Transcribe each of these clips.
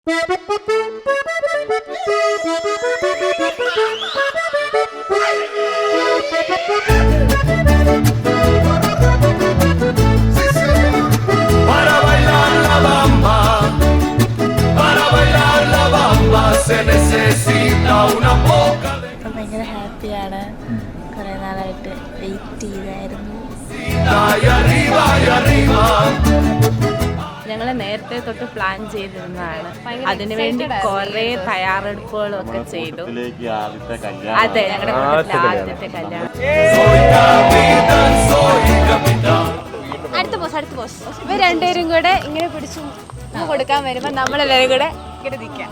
Para bailar la bamba, se necesita una poca de... ഭയങ്കര ഹാപ്പിയാണ്. കുറേ നാളായിട്ട് വെയിറ്റ് ചെയ്തായിരുന്നു. ഞങ്ങൾ നേരത്തെ തൊട്ട് പ്ലാൻ ചെയ്തിരുന്നതാണ്. അതിനുവേണ്ടി കുറേ തയ്യാറെടുപ്പുകളും ഒക്കെ ചെയ്തു. അതെ, ഞങ്ങളുടെ കുടുംബത്തിലെ ആദ്യത്തെ കല്യാണം. അടുത്ത പോസ് ഇവർ രണ്ടുപേരും കൂടെ ഇങ്ങനെ പിടിച്ചു കൊടുക്കാൻ വരുമ്പോ നമ്മളെല്ലാരും കൂടെ ഇങ്ങനെ നിൽക്കാം.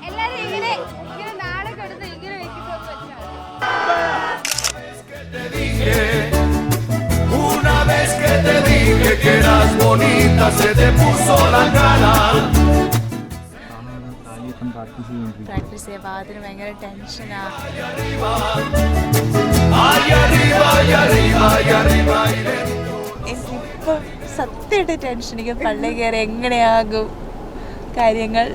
എല്ലാരും ഇങ്ങനെ നാളെ കൊടുത്ത് ഇങ്ങനെ Una vez que te dije que eras bonita, se te puso la cara. Practice ചെയ്യുമ്പോൾ അതിന് ഭയങ്കര ടെൻഷനാ. എനിക്കിപ്പം സത്യമായിട്ട് ടെൻഷൻ. എനിക്ക് പള്ളി കയറി എങ്ങനെയാകും കാര്യങ്ങൾ.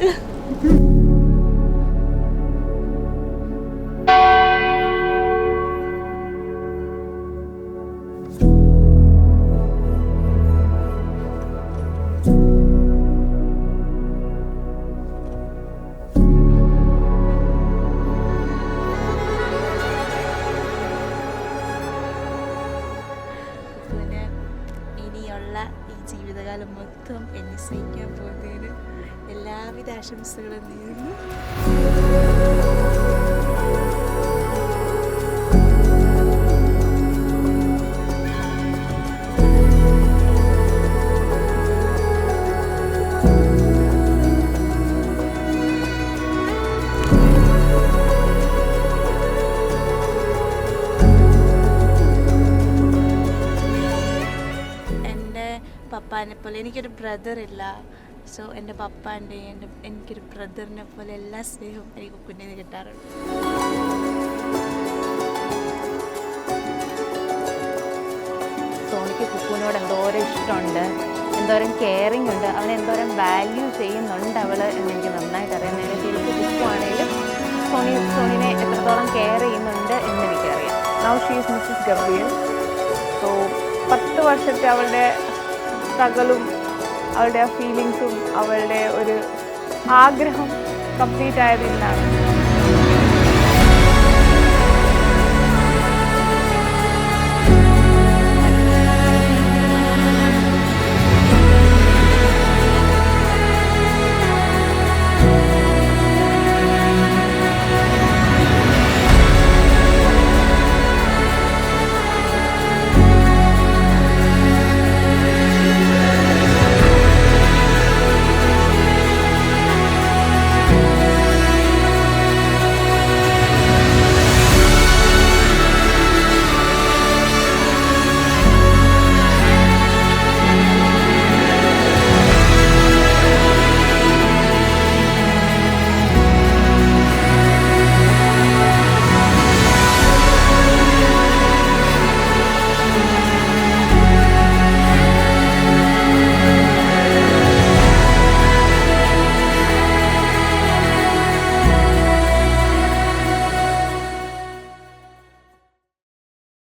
ഇനിയുള്ള ഈ ജീവിതകാലം മൊത്തം എന്നെ സഹിക്കാൻ പോകുന്നതിന് എല്ലാവിധ ആശംസകളും നേരുന്നു. പപ്പാനെ പോലെ എനിക്കൊരു ബ്രദറില്ല. സോ എൻ്റെ പപ്പാൻ്റെയും എനിക്കൊരു ബ്രദറിനെ പോലെ എല്ലാ സ്നേഹവും എനിക്ക് കുഞ്ഞിൽ നിന്ന് കിട്ടാറുണ്ട്. സോണിക്ക് കുക്കുവിനോട് എന്തോരം ഇഷ്ടമുണ്ട്, എന്തോരം കെയറിങ് ഉണ്ട്, അവനെ എന്തോരം വാല്യൂ ചെയ്യുന്നുണ്ട് അവൾ എന്നെനിക്ക് നന്നായിട്ട് അറിയാം. നേരെ തിരിച്ച് കുക്കുവാണെങ്കിലും സോണിനെ എത്രത്തോളം കെയർ ചെയ്യുന്നുണ്ട് എന്നെനിക്കറിയാം. Now she is Mrs Gabriel. So 10 വർഷത്തെ അവളുടെ സ്ട്രഗിളും അവളുടെ ആ ഫീലിങ്സും അവളുടെ ഒരു ആഗ്രഹം കംപ്ലീറ്റ് ആയത് ഇന്നാണ്.